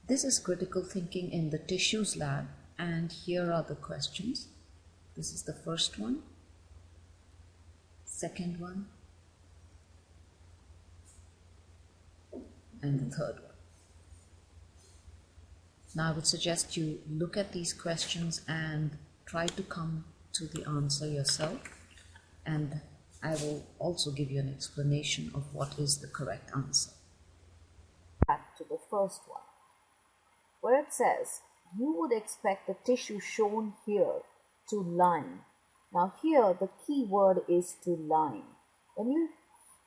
This is critical thinking in the tissues lab, and here are the questions. This is the first one, second one, and the third one. Now I would suggest you look at these questions and try to come to the answer yourself, and I will also give you an explanation of what is the correct answer. Back to the first one, where it says, you would expect the tissue shown here to line. Now here the key word is to line. When you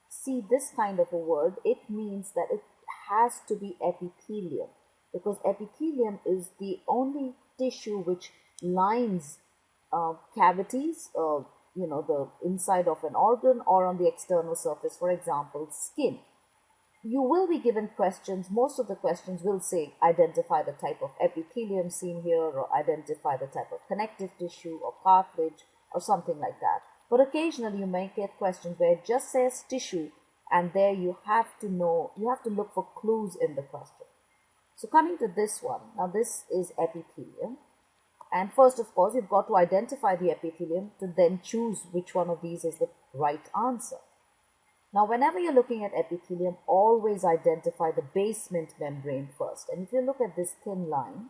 see this kind of a word, it means that it has to be epithelium, because epithelium is the only tissue which lines cavities, the inside of an organ or on the external surface, for example, skin. You will be given questions. Most of the questions will say identify the type of epithelium seen here, or identify the type of connective tissue or cartilage or something like that. But occasionally you may get questions where it just says tissue, and there you have to look for clues in the question. So coming to this one, now this is epithelium. And first, of course, you've got to identify the epithelium to then choose which one of these is the right answer. Now, whenever you're looking at epithelium, always identify the basement membrane first. And if you look at this thin line,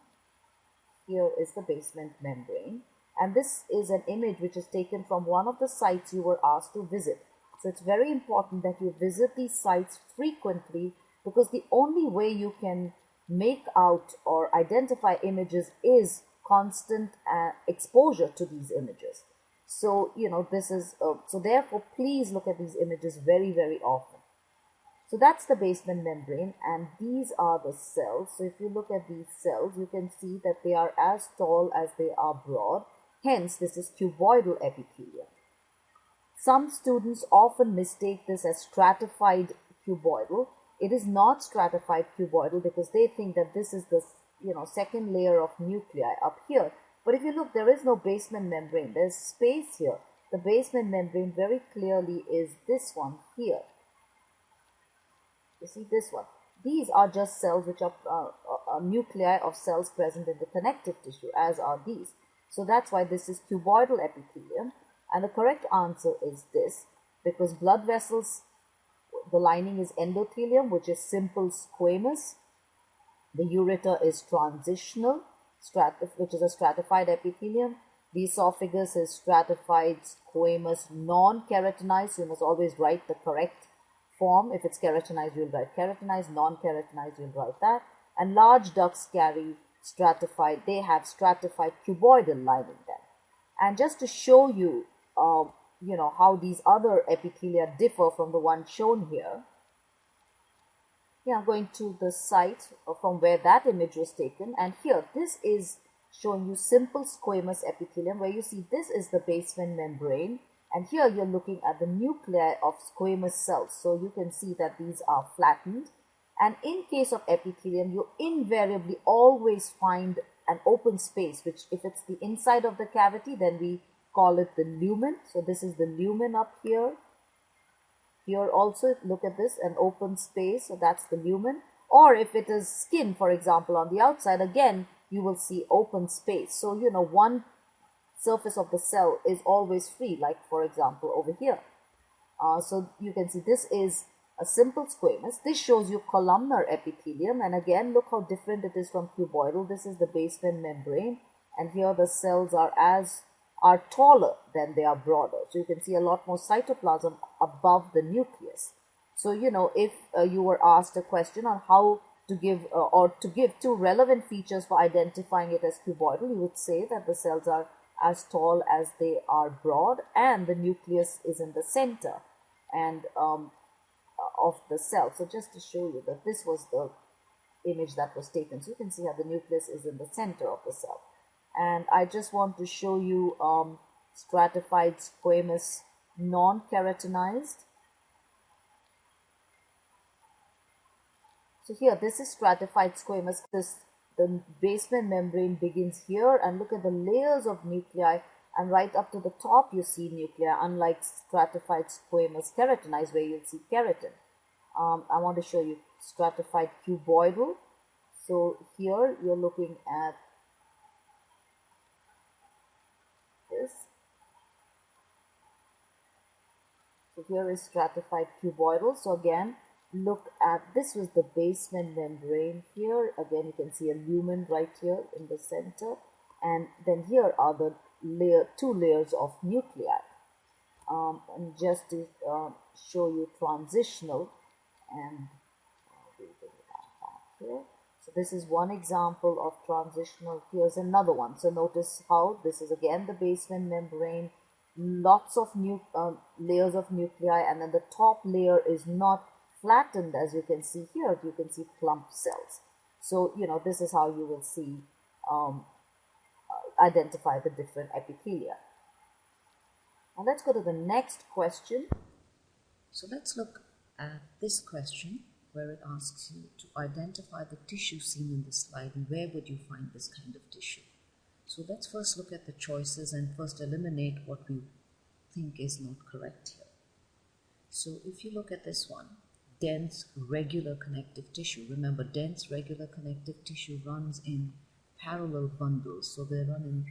here is the basement membrane. And this is an image which is taken from one of the sites you were asked to visit. So it's very important that you visit these sites frequently, because the only way you can make out or identify images is constant exposure to these images. So, this is, so therefore, please look at these images very, very often. So that's the basement membrane, and these are the cells. So if you look at these cells, you can see that they are as tall as they are broad. Hence, this is cuboidal epithelium. Some students often mistake this as stratified cuboidal. It is not stratified cuboidal because they think that this is the second layer of nuclei up here. But if you look, there is no basement membrane. There's space here. The basement membrane very clearly is this one here. You see this one. These are just cells which are nuclei of cells present in the connective tissue, as are these. So that's why this is cuboidal epithelium. And the correct answer is this, because blood vessels, the lining is endothelium, which is simple squamous. The ureter is transitional, which is a stratified epithelium. The esophagus is stratified squamous non-keratinized. So you must always write the correct form. If it's keratinized, you'll write keratinized. Non-keratinized, you'll write that. And large ducts carry stratified. They have stratified cuboidal lining then. And just to show you, how these other epithelia differ from the one shown here, I'm going to the site from where that image was taken, and here this is showing you simple squamous epithelium, where you see this is the basement membrane, and here you're looking at the nuclei of squamous cells. So you can see that these are flattened, and in case of epithelium, you invariably always find an open space, which if it's the inside of the cavity, then we call it the lumen. So this is the lumen up here. Here also, look at this, an open space, so that's the lumen. Or if it is skin, for example, on the outside, again, you will see open space. So, one surface of the cell is always free, like, for example, over here. So you can see this is a simple squamous. This shows you columnar epithelium. And again, look how different it is from cuboidal. This is the basement membrane. And here the cells are taller than they are broader. So you can see a lot more cytoplasm above the nucleus. So, if you were asked a question on how to give two relevant features for identifying it as cuboidal, you would say that the cells are as tall as they are broad, and the nucleus is in the center and of the cell. So just to show you that this was the image that was taken. So you can see how the nucleus is in the center of the cell. And I just want to show you stratified squamous non-keratinized. So here, this is stratified squamous. The basement membrane begins here, and look at the layers of nuclei, and right up to the top you see nuclei, unlike stratified squamous keratinized where you'll see keratin. I want to show you stratified cuboidal. So here you're looking at this. So here is stratified cuboidal. So again, look at, this was the basement membrane here. Again, you can see a lumen right here in the center. And then here are the two layers of nuclei. And just to show you transitional, and we bring it back here. So this is one example of transitional. Here's another one. So notice how this is again the basement membrane, lots of layers of nuclei, and then the top layer is not flattened as you can see here. You can see clump cells. So this is how you will see identify the different epithelia. Now let's go to the next question. So let's look at this question where it asks you to identify the tissue seen in the slide and where would you find this kind of tissue. So let's first look at the choices and first eliminate what we think is not correct here. So if you look at this one, dense regular connective tissue. Remember, dense regular connective tissue runs in parallel bundles. So they run in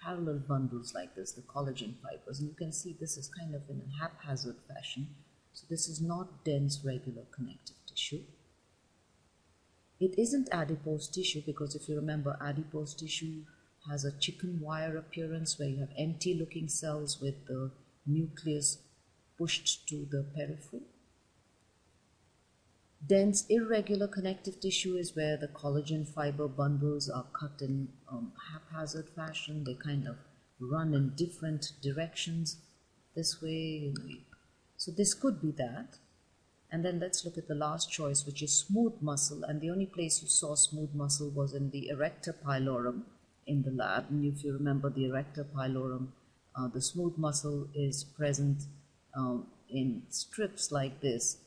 parallel bundles like this, the collagen fibers. And you can see this is kind of in a haphazard fashion. So this is not dense regular connective tissue. It isn't adipose tissue because if you remember, adipose tissue has a chicken wire appearance where you have empty looking cells with the nucleus pushed to the periphery. Dense irregular connective tissue is where the collagen fiber bundles are cut in haphazard fashion. They kind of run in different directions this way. So this could be that. And then let's look at the last choice, which is smooth muscle. And the only place you saw smooth muscle was in the erector pylorem in the lab. And if you remember the erector pylorem, the smooth muscle is present in strips like this,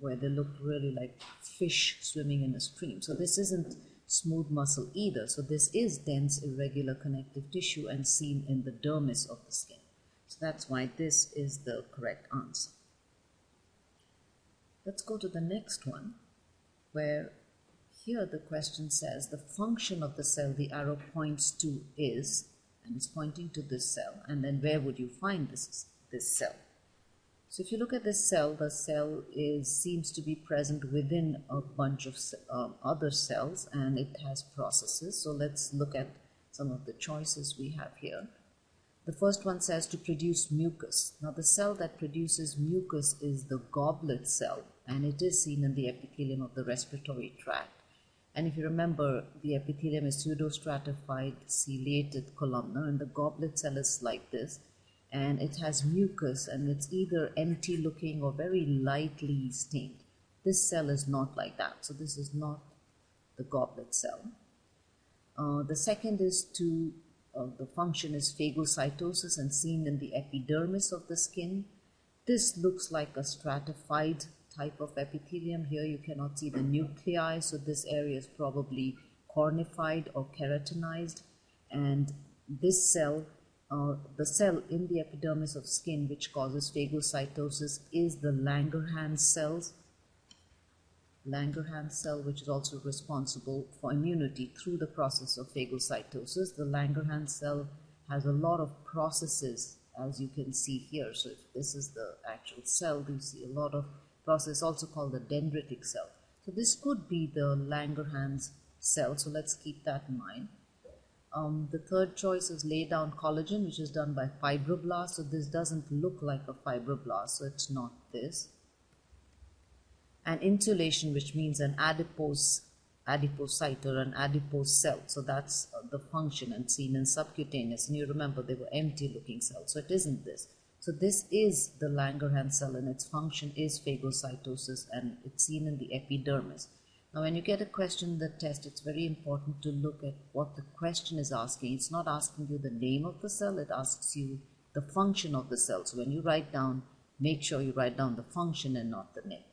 where they look really like fish swimming in a stream. So this isn't smooth muscle either. So this is dense irregular connective tissue and seen in the dermis of the skin. So that's why this is the correct answer. Let's go to the next one, where here the question says the function of the cell the arrow points to is, and it's pointing to this cell, and then where would you find this cell? So if you look at this cell, the cell seems to be present within a bunch of other cells, and it has processes. So let's look at some of the choices we have here. The first one says to produce mucus. Now the cell that produces mucus is the goblet cell, and it is seen in the epithelium of the respiratory tract. And if you remember, the epithelium is pseudostratified ciliated columnar, and the goblet cell is like this, and it has mucus, and it's either empty looking or very lightly stained. This cell is not like that, so this is not the goblet cell. The second is the function is phagocytosis and seen in the epidermis of the skin. This looks like a stratified type of epithelium. Here you cannot see the nuclei, so this area is probably cornified or keratinized. And this cell, the cell in the epidermis of skin which causes phagocytosis is the Langerhans cells. Langerhans cell, which is also responsible for immunity through the process of phagocytosis. The Langerhans cell has a lot of processes, as you can see here. So if this is the actual cell, you see a lot of process, also called the dendritic cell. So this could be the Langerhans cell, so let's keep that in mind. The third choice is lay down collagen, which is done by fibroblasts. So this doesn't look like a fibroblast, so it's not this. And insulation, which means an adipocyte or an adipose cell. So that's the function and seen in subcutaneous. And you remember they were empty looking cells, so it isn't this. So this is the Langerhans cell, and its function is phagocytosis, and it's seen in the epidermis. Now when you get a question in the test, it's very important to look at what the question is asking. It's not asking you the name of the cell, it asks you the function of the cell. So when you write down, make sure you write down the function and not the name.